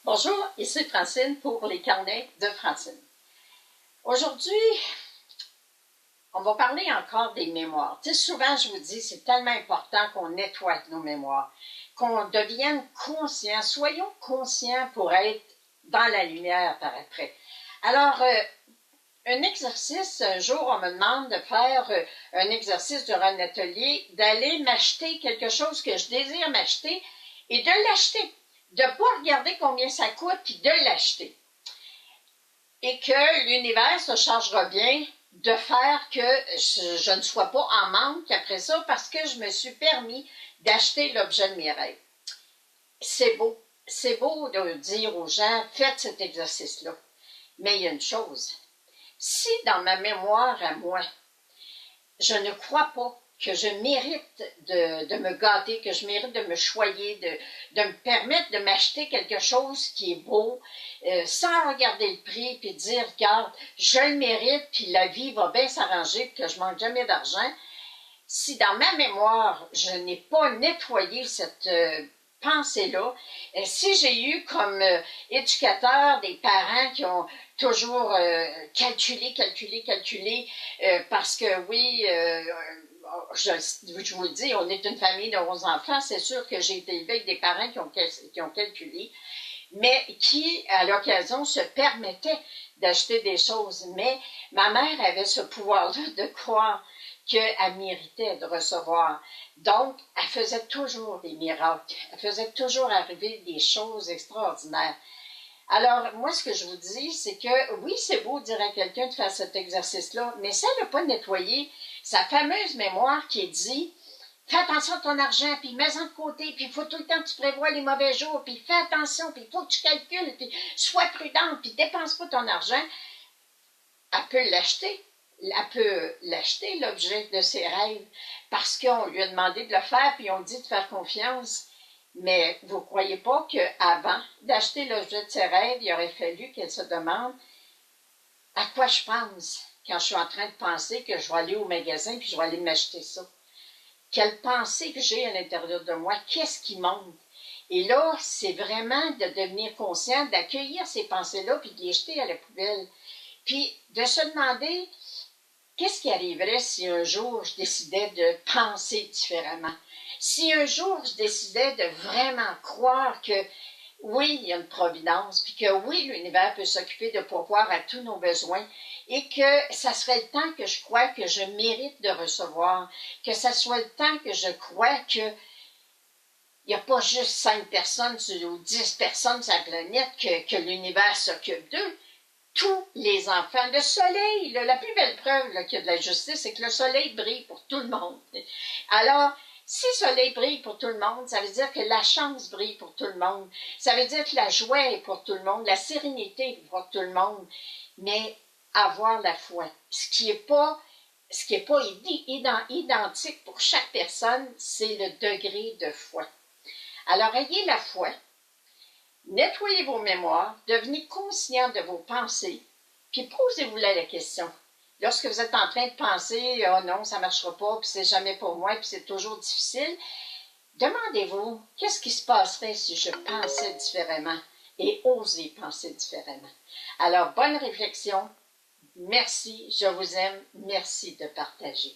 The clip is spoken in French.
Bonjour, ici Francine pour les carnets de Francine. Aujourd'hui, on va parler encore des mémoires. Tu sais, souvent je vous dis, c'est tellement important qu'on nettoie nos mémoires, qu'on devienne conscient, soyons conscients pour être dans la lumière par après. Alors, un exercice, un jour on me demande de faire un exercice durant un atelier, d'aller m'acheter quelque chose que je désire m'acheter et de l'acheter. De ne pas regarder combien ça coûte, puis de l'acheter. Et que l'univers se chargera bien de faire que je ne sois pas en manque après ça parce que je me suis permis d'acheter l'objet de mes rêves. C'est beau de dire aux gens, faites cet exercice-là. Mais il y a une chose, si dans ma mémoire à moi, je ne crois pas que je mérite de me gâter, que je mérite de me choyer, de me permettre de m'acheter quelque chose qui est beau, sans regarder le prix, puis dire, regarde, je le mérite, puis la vie va bien s'arranger, puis que je manque jamais d'argent. Si dans ma mémoire, je n'ai pas nettoyé cette pensée-là, si j'ai eu comme éducateur des parents qui ont toujours calculé, parce que oui, je vous le dis, on est une famille de 11 enfants, c'est sûr que j'ai été élevée avec des parents qui ont calculé, mais qui, à l'occasion, se permettaient d'acheter des choses. Mais ma mère avait ce pouvoir-là de croire qu'elle méritait de recevoir. Donc, elle faisait toujours des miracles. Elle faisait toujours arriver des choses extraordinaires. Alors, moi, ce que je vous dis, c'est que oui, c'est beau de dire à quelqu'un de faire cet exercice-là, mais ça n'a pas nettoyé sa fameuse mémoire qui dit « Fais attention à ton argent, puis mets-en de côté, puis il faut tout le temps que tu prévois les mauvais jours, puis fais attention, puis il faut que tu calcules, puis sois prudent, puis dépense pas ton argent. » Elle peut l'acheter. Elle peut l'acheter, l'objet de ses rêves, parce qu'on lui a demandé de le faire, puis on dit de faire confiance. Mais vous ne croyez pas qu'avant d'acheter l'objet de ses rêves, il aurait fallu qu'elle se demande à quoi je pense quand je suis en train de penser que je vais aller au magasin puis je vais aller m'acheter ça. Quelle pensée que j'ai à l'intérieur de moi, qu'est-ce qui monte? Et là, c'est vraiment de devenir conscient, d'accueillir ces pensées-là puis de les jeter à la poubelle. Puis de se demander, qu'est-ce qui arriverait si un jour je décidais de penser différemment? Si un jour je décidais de vraiment croire que oui, il y a une providence, puis que oui, l'univers peut s'occuper de pourvoir à tous nos besoins, et que ça serait le temps que je crois que je mérite de recevoir, que ça soit le temps que je crois que il n'y a pas juste 5 personnes ou 10 personnes sur la planète que l'univers s'occupe d'eux. Tous les enfants. Le soleil, la plus belle preuve qu'il y a de la justice, c'est que le soleil brille pour tout le monde. Alors, si le soleil brille pour tout le monde, ça veut dire que la chance brille pour tout le monde. Ça veut dire que la joie est pour tout le monde, la sérénité est pour tout le monde. Mais avoir la foi, ce qui est pas identique pour chaque personne, c'est le degré de foi. Alors, ayez la foi. Nettoyez vos mémoires, devenez conscient de vos pensées, puis posez-vous là la question. Lorsque vous êtes en train de penser « Oh non, ça ne marchera pas, puis c'est jamais pour moi, puis c'est toujours difficile », demandez-vous « Qu'est-ce qui se passerait si je pensais différemment ?» et osez penser différemment. Alors, bonne réflexion. Merci, je vous aime. Merci de partager.